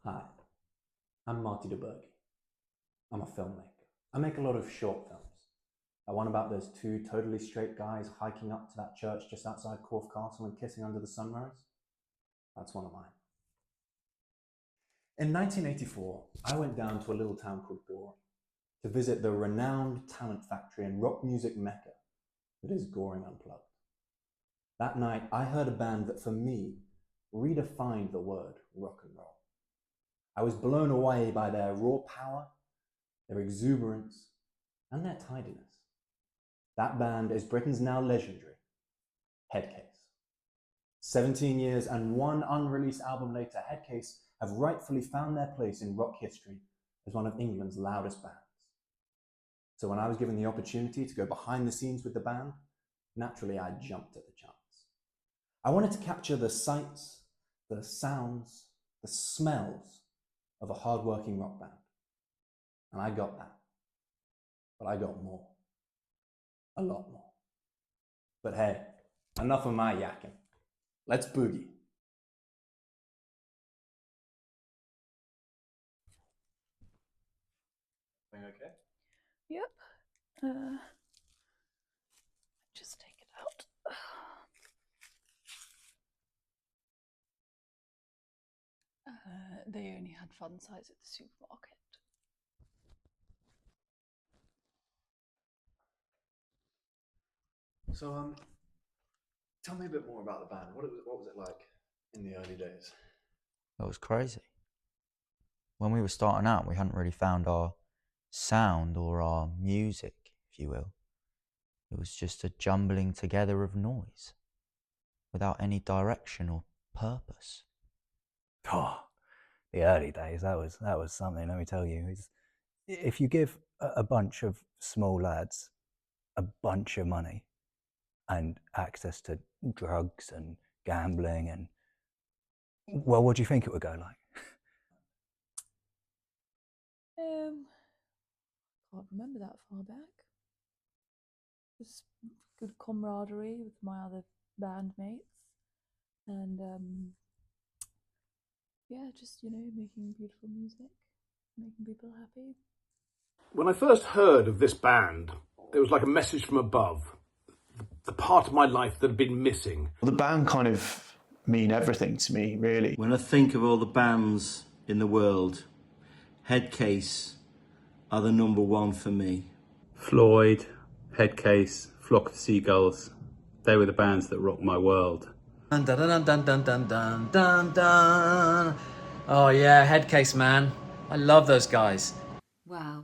Hi, I'm Marty DeBergi. I'm a filmmaker. I make a lot of short films. That one about those two totally straight guys hiking up to that church just outside Corfe Castle and kissing under the sunrise. That's one of mine. In 1984, I went down to a little town called Goring to visit the renowned talent factory and rock music mecca that is Goring Unplugged. That night, I heard a band that for me redefined the word rock and roll. I was blown away by their raw power, their exuberance, and their tidiness. That band is Britain's now legendary Headcase. 17 years and one unreleased album later, Headcase have rightfully found their place in rock history as one of England's loudest bands. So when I was given the opportunity to go behind the scenes with the band, naturally I jumped at the chance. I wanted to capture the sights, the sounds, the smells of a hard-working rock band. And I got that. But I got more. A lot more. But hey, enough of my yakking. Let's boogie. Everything okay? Yep. Just take it out. They only had fun size at the supermarket. So, tell me a bit more about the band. What was it like in the early days? It was crazy. When we were starting out, we hadn't really found our sound or our music, if you will. It was just a jumbling together of noise without any direction or purpose. Oh, the early days, that was something, let me tell you. If you give a bunch of small lads a bunch of money and access to drugs and gambling and, well, what do you think it would go like? Can't remember that far back. Just good camaraderie with my other bandmates, and yeah, just making beautiful music, making people happy. When I first heard of this band, it was like a message from above. The part of my life that had been missing. The band kind of mean everything to me, really. When I think of all the bands in the world, Headcase are the number one for me. Floyd, Headcase, Flock of Seagulls, they were the bands that rocked my world. Dun, dun, dun, dun, dun, dun, dun, dun, dun. Oh yeah, Headcase, man. I love those guys. Wow.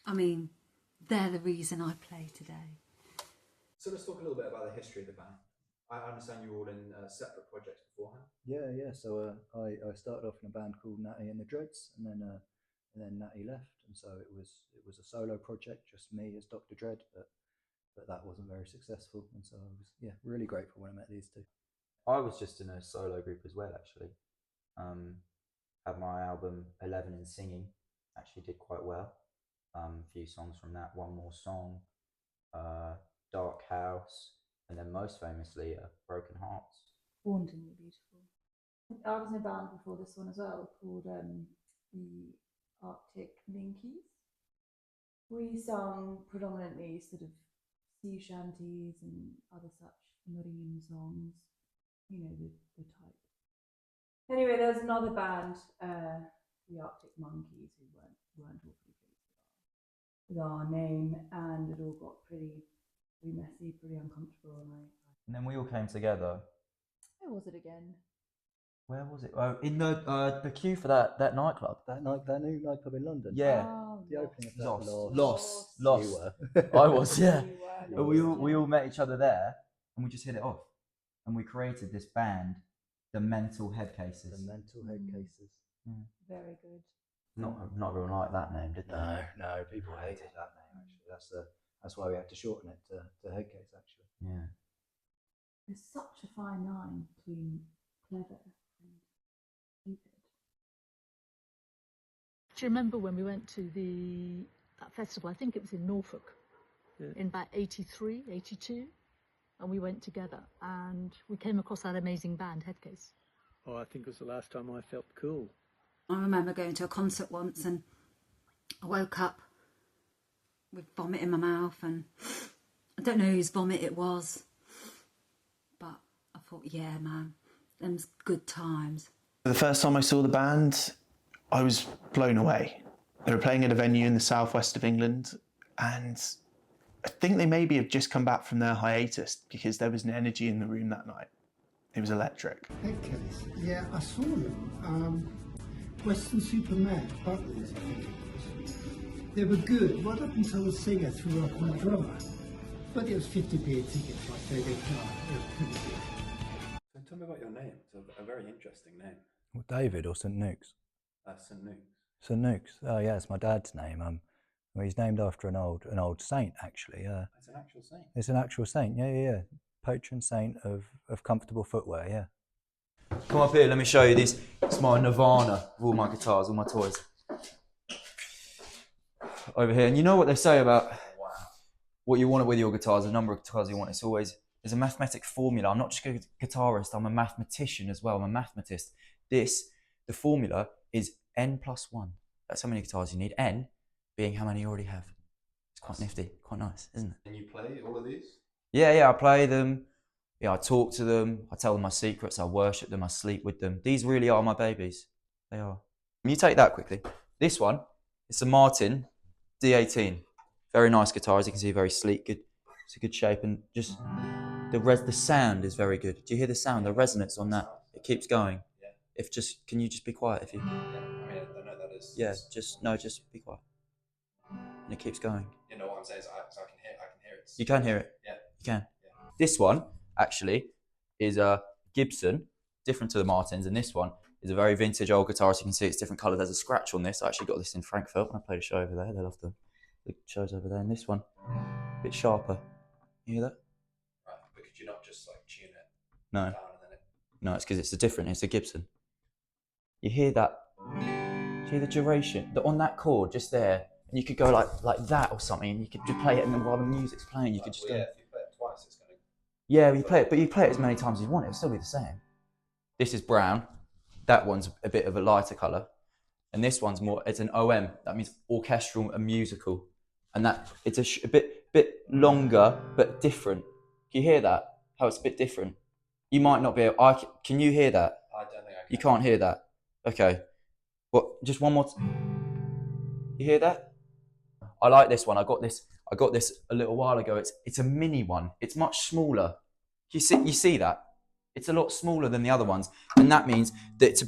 I mean, they're the reason I play today. So let's talk a little bit about the history of the band. I understand you were all in separate projects beforehand. Yeah. So I started off in a band called Natty and the Dreads, and then Natty left, and so it was a solo project, just me as Dr. Dread, but that wasn't very successful, and so I was really grateful when I met these two. I was just in a solo group as well, actually. Had my album 11 in Singing, actually did quite well. A few songs from that, One More Song, Dark House, and then most famously, Broken Hearts. Hauntingly beautiful. I was in a band before this one as well called the Arctic Monkeys. We sung predominantly sort of sea shanties and other such marine songs, the type. Anyway, there's another band, the Arctic Monkeys, who weren't all pretty pleased with our name, and it all got pretty messy, pretty uncomfortable. And then we all came together. Where was it again? Where was it? Oh, in the queue for that nightclub. That new nightclub in London. Yeah. The opening of that. Lost. You were. I was, yeah. You But we all met each other there, and we just hit it off, and we created this band, the Mental Headcases. The Mental Headcases. Yeah. Very good. Not everyone liked that name, did they? No, people hated that name. Actually, that's why we had to shorten it to Headcase. Actually. Yeah. There's such a fine line between clever and stupid. Do you remember when we went to that festival? I think it was in Norfolk, in about 83, 82, and we went together and we came across that amazing band, Headcase. Oh, I think it was the last time I felt cool. I remember going to a concert once and I woke up with vomit in my mouth, and I don't know whose vomit it was, but I thought, yeah, man, them's good times. The first time I saw the band, I was blown away. They were playing at a venue in the southwest of England, and I think they maybe have just come back from their hiatus because there was an energy in the room that night. It was electric. Headcase, yeah, I saw them. Western Superman, Butlins, I think it was. They were good right up until the singer threw up on the drummer. But it was 50p a ticket, like they did. They were pretty good. So tell me about your name. It's a very interesting name. Well, David or St Nukes? St. Nukes. St Nukes. Oh yeah, it's my dad's name. Well, he's named after an old saint, actually. It's an actual saint. It's an actual saint. Yeah. Patron saint of comfortable footwear. Yeah. Come up here, let me show you this. It's my Nirvana of all my guitars, all my toys. Over here, and you know what they say about what you want with your guitars, the number of guitars you want. There's a mathematic formula. I'm not just a guitarist, I'm a mathematician as well. I'm a mathematist. The formula is n+1. That's how many guitars you need. N being how many you already have. It's quite nifty, quite nice, isn't it? And you play all of these? Yeah, I play them. Yeah, I talk to them. I tell them my secrets. I worship them. I sleep with them. These really are my babies. They are. You take that quickly. This one, it's a Martin D18. Very nice guitar, as you can see, very sleek. Good. It's a good shape, and just the sound is very good. Do you hear the sound? The resonance on that. It keeps going. Yeah. Can you just be quiet if you? Yeah. I mean, I know that is. Yeah. Just be quiet. And it keeps going. You know what I'm saying? Is I can hear it. You can hear it. Yeah. You can. Yeah. This one actually is a Gibson, different to the Martins, and this one is a very vintage old guitar. As you can see, it's different colour. There's a scratch on this. I actually got this in Frankfurt when I played a show over there. They love the shows over there. And this one, a bit sharper. You hear that? Right, but could you not just like tune it No. down and then it... No, it's because it's a Gibson. You hear that? Do you hear the duration? On that chord just there, and you could go like that or something, and you could just play it, and then while the music's playing, you could just go. Yeah, if you play it twice, it's gonna. Yeah, you play it as many times as you want. It'll still be the same. This is brown. That one's a bit of a lighter colour, and this one's more. It's an OM. That means orchestral and musical, and that it's a bit longer but different. Can you hear that? How it's a bit different. You might not be able. Can you hear that? I don't think I can. You can't hear that. Okay. What? Just one more. You hear that? I like this one. I got this a little while ago. It's a mini one. It's much smaller. You see that? It's a lot smaller than the other ones, and that means that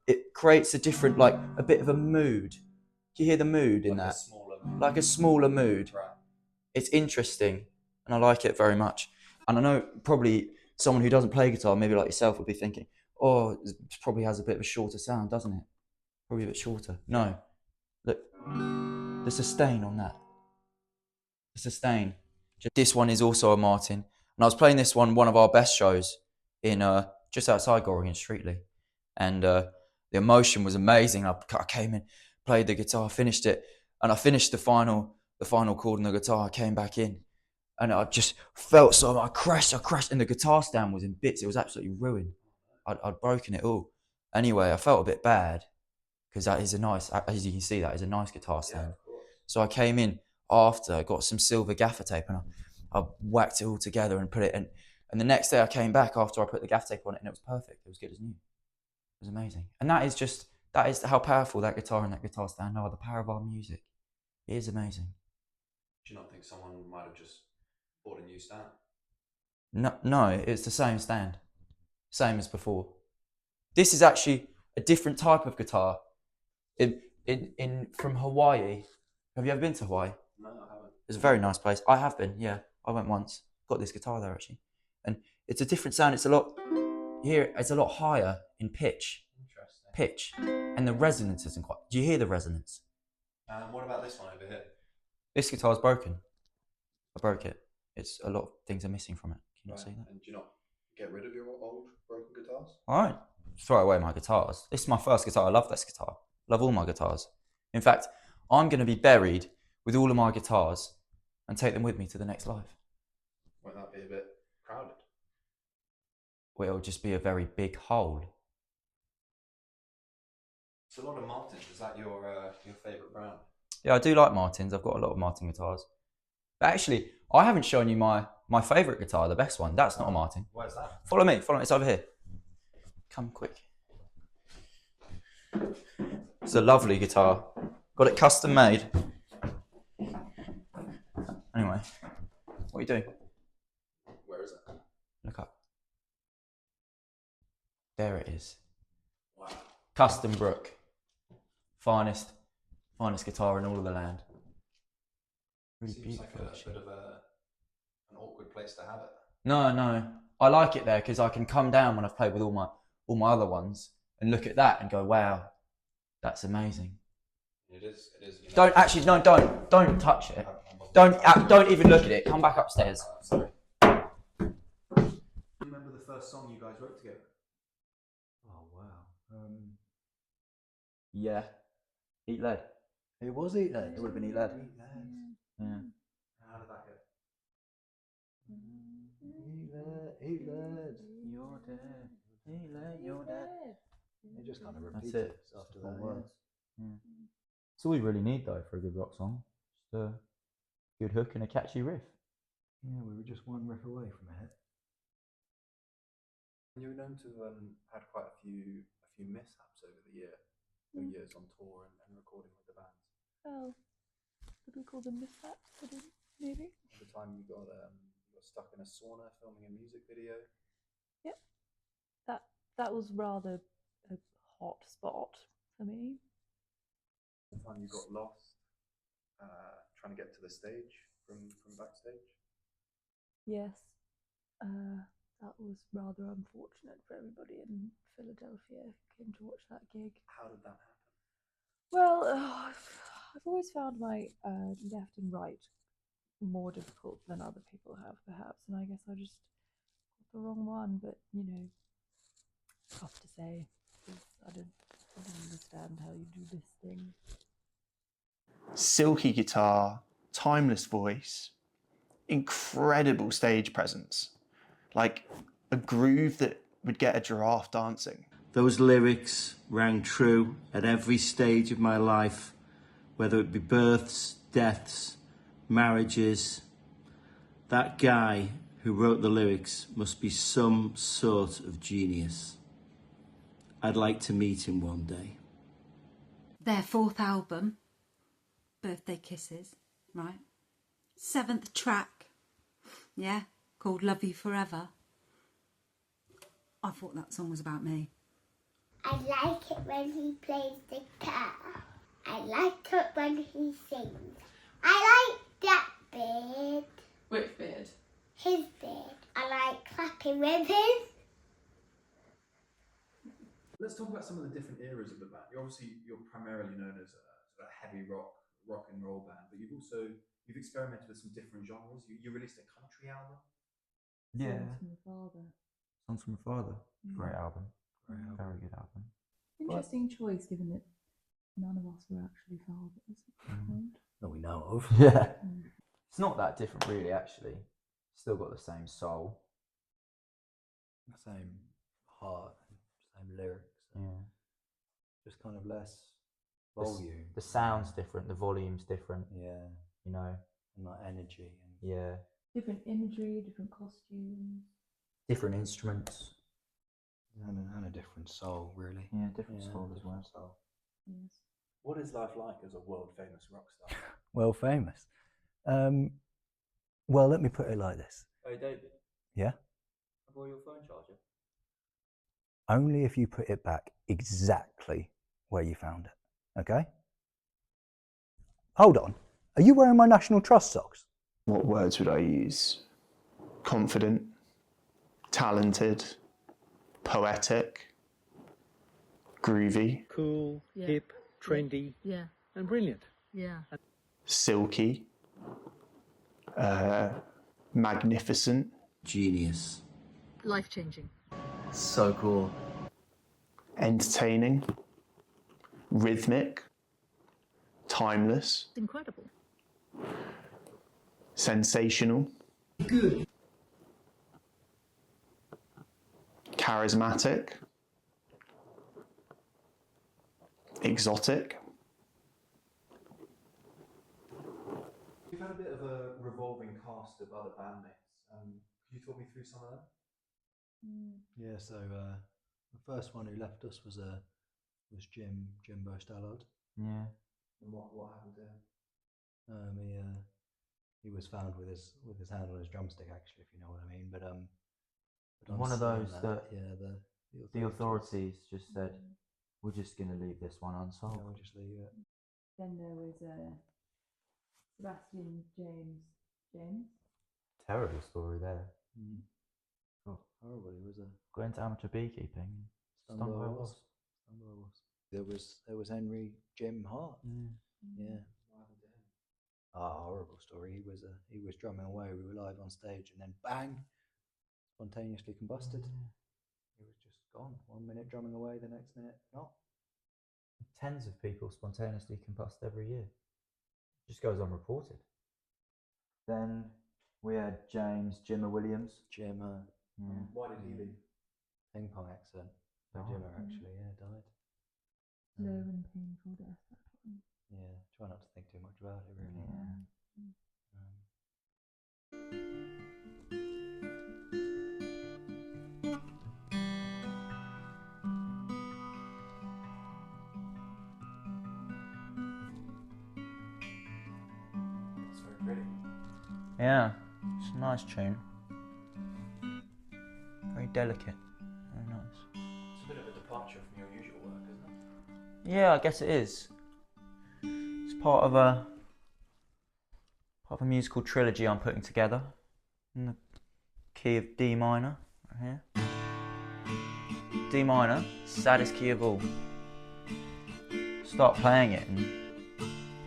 it creates a different, like a bit of a mood. Do you hear the mood in that? Like a smaller mood. Right. It's interesting, and I like it very much. And I know probably someone who doesn't play guitar, maybe like yourself, would be thinking, oh, it probably has a bit of a shorter sound, doesn't it? Probably a bit shorter. No. Look, the sustain on that. The sustain. This one is also a Martin. And I was playing this one of our best shows in just outside Goring Streetley. And the emotion was amazing. I came in, played the guitar, finished it, and I finished the final chord on the guitar. I came back in, and I just felt I crashed, and the guitar stand was in bits. It was absolutely ruined. I'd broken it all. Anyway, I felt a bit bad because that is a nice, as you can see, that is a nice guitar stand. Yeah, so I came in after, I got some silver gaffer tape, and I whacked it all together and put it in. And the next day I came back after I put the gaff tape on it, and it was perfect. It was good as new. It was amazing. And that is how powerful that guitar and that guitar stand are, the power of our music. It is amazing. Do you not think someone might have just bought a new stand? No, it's the same stand. Same as before. This is actually a different type of guitar. From Hawaii. Have you ever been to Hawaii? No, I haven't. It's a very nice place. I have been, yeah. I went once. Got this guitar there actually. And it's a different sound. It's a lot higher in pitch. Interesting. Pitch. And the resonance isn't quite. Do you hear the resonance? What about this one over here? This guitar's broken. I broke it. It's a lot of things are missing from it. Can you see that? And do you not get rid of your old broken guitars? Alright. Throw away my guitars. This is my first guitar. I love this guitar. I love all my guitars. In fact, I'm going to be buried with all of my guitars and take them with me to the next life. Won't that be a bit crowded? Well, it'll just be a very big hole. It's a lot of Martins. Is that your favourite brand? Yeah, I do like Martins. I've got a lot of Martin guitars. But actually, I haven't shown you my favourite guitar, the best one. That's not a Martin. Where's that? Follow me. It's over here. Come quick. It's a lovely guitar. Got it custom made. Anyway, what are you doing? Where is it? Look up. There it is. Wow. Custom Brook. Finest guitar in all of the land. Really Seems beautiful. like a bit of an awkward place to have it. No. I like it there because I can come down when I've played with all my other ones and look at that and go, wow, that's amazing. It is. Don't touch it. Don't even look at it. Come back upstairs. Sorry. Do you remember the first song you guys wrote together? Oh wow. Yeah. Eat Lead. It was Eat Lead. It would have been Eat Lead. Yeah. How did that go? Eat Lead. You're dead. Eat Lead. You're dead. It just kind of That's repeated it. after All that. words. Yeah. It's all we really need though for a good rock song. Just a good hook and a catchy riff. Yeah, we were just one riff away from a hit. You were known to have had quite a few mishaps over the years on tour and recording with the bands. Oh, would we call them mishaps? Maybe. At the time, you got stuck in a sauna filming a music video. Yep. That was rather a hot spot for me. The time you got lost trying to get to the stage from backstage. Yes. That was rather unfortunate for everybody in Philadelphia who came to watch that gig. How did that happen? Well, I've always found my left and right more difficult than other people have, perhaps, and I guess I just got the wrong one. But tough to say, because I didn't understand how you do this thing. Silky guitar, timeless voice, incredible stage presence, like a groove that would get a giraffe dancing. Those lyrics rang true at every stage of my life, whether it be births, deaths, marriages. That guy who wrote the lyrics must be some sort of genius. I'd like to meet him one day. Their fourth album, Birthday Kisses, right? 7th track, yeah, called Love You Forever. I thought that song was about me. I like it when he plays the guitar. I like it when he sings. I like that beard. Which beard? His beard. I like clapping with him. Let's talk about some of the different eras of the band. You're primarily known as a heavy rock and roll band, but you've experimented with some different genres. You released a country album. Yeah. Songs from the Father. Songs from a Father. Mm. Great album. Very good album. Interesting choice, given that none of us were actually fathers at that point. That we know of. Yeah. It's not that different, really. Actually, still got the same soul. The same heart, same lyrics. Yeah. Just kind of less volume. The sound's different. The volume's different. Yeah. And like energy. And yeah. Different imagery, different costumes. Different instruments. And a different soul, really. Yeah, different soul as well. Soul. Yes. What is life like as a world famous rock star? Well famous. Well, let me put it like this. Hey, David. Yeah? I borrow your phone charger. Only if you put it back exactly where you found it. Okay? Hold on. Are you wearing my National Trust socks? What words would I use? Confident, talented, poetic, groovy, cool, Yeah. hip, trendy, Yeah. and brilliant. Yeah. silky, magnificent, Genius. Life changing. So cool. entertaining, rhythmic, timeless, Incredible. sensational, Good. charismatic, exotic. We've had a bit of a revolving cast of other bandmates. Could you talk me through some of them? Yeah, so the first one who left us was Jimbo Stallard. Yeah. And what happened to him? He was found with his hand on his drumstick, actually, if you know what I mean. But one of those that the authorities authorities just said, we're just going to leave this one unsolved. Yeah, we'll just leave it. Then there was Sebastian James. Terrible story there. Oh, horrible! He was Got into amateur beekeeping. Stung by a wasp. There was Henry Jim Hart. Yeah. What happened to him? Horrible story. He was drumming away. We were live on stage, and then bang, spontaneously combusted. He was just gone. 1 minute drumming away, the next minute not. Tens of people spontaneously combust every year. Just goes unreported. Then we had Jimmer Williams. Jimmer. Yeah. Why did he leave? Ping pong accident. Jimmer actually, died. Slow and painful death, that one. Yeah, try not to think too much about it, really. That's very pretty. Yeah, it's a nice tune. Very delicate. Very nice. It's a bit of a departure from your usual work, isn't it? Yeah, I guess it is. It's part of a musical trilogy I'm putting together in the key of D minor, right here. D minor, saddest key of all. Start playing it and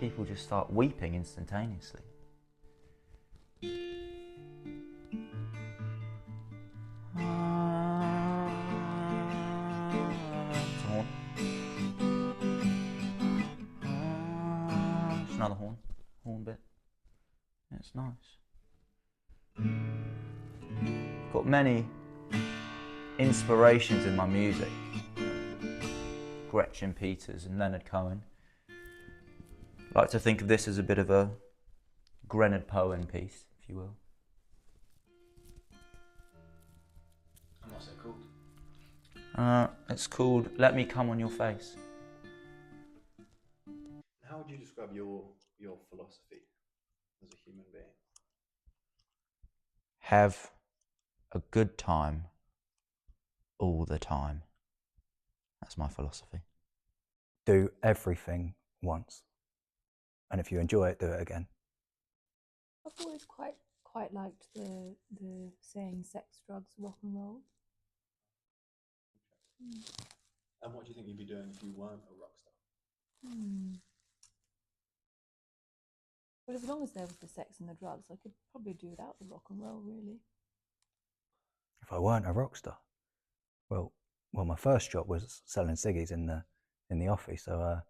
people just start weeping instantaneously. Another horn bit. Yeah, it's nice. Got many inspirations in my music. Gretchen Peters and Leonard Cohen. I like to think of this as a bit of a Grenard Poen piece, if you will. And what's it called? It's called Let Me Come on Your Face. How would you describe your philosophy as a human being? Have a good time all the time. That's my philosophy. Do everything once, and if you enjoy it, do it again. I've always quite liked the saying sex, drugs, rock and roll. And what do you think you'd be doing if you weren't a rock star? But as long as there was the sex and the drugs, I could probably do without the rock and roll, really. If I weren't a rock star, well, my first job was selling ciggies in the office, so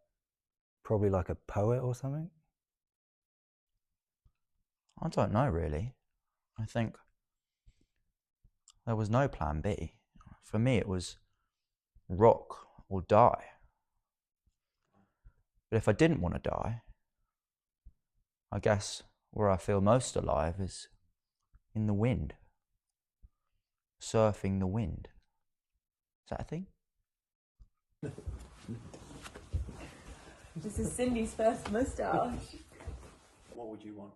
probably like a poet or something. I don't know, really. I think there was no plan B. For me, it was rock or die. But if I didn't want to die, I guess where I feel most alive is in the wind. Surfing the wind. Is that a thing? This is Cindy's first moustache. What would you want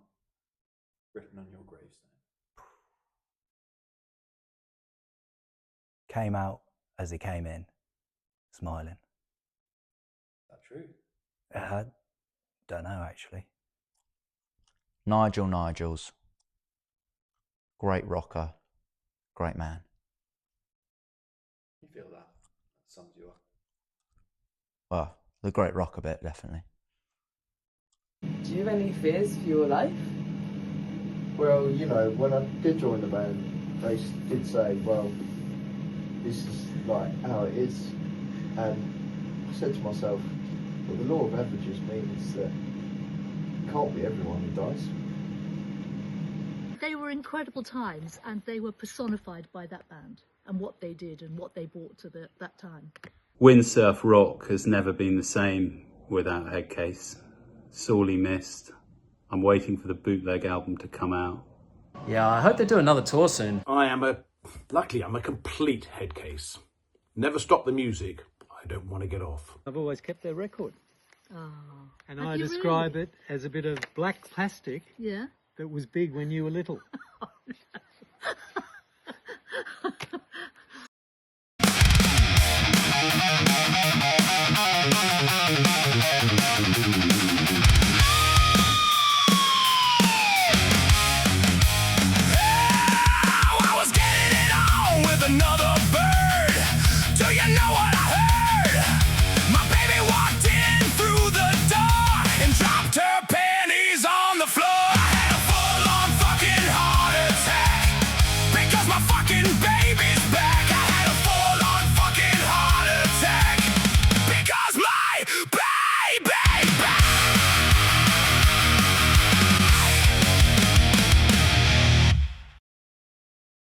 written on your gravestone? Came out as he came in, smiling. Is that true? I don't know, actually. Nigels. Great rocker. Great man. You feel that sums you up. Well, the great rocker bit, definitely. Do you have any fears for your life? Well, you know, when I did join the band, they did say, well, this is like how it is. And I said to myself, well, the law of averages means that it can't be everyone who dies. They were incredible times, and they were personified by that band and what they did and what they brought to that time. Windsurf rock has never been the same without Headcase. Sorely missed. I'm waiting for the bootleg album to come out. Yeah, I hope they do another tour soon. Luckily, I'm a complete Headcase. Never stop the music. I don't want to get off. I've always kept their record. Oh. And Have I you describe really? it as a bit of black plastic Yeah. that was big when you were little.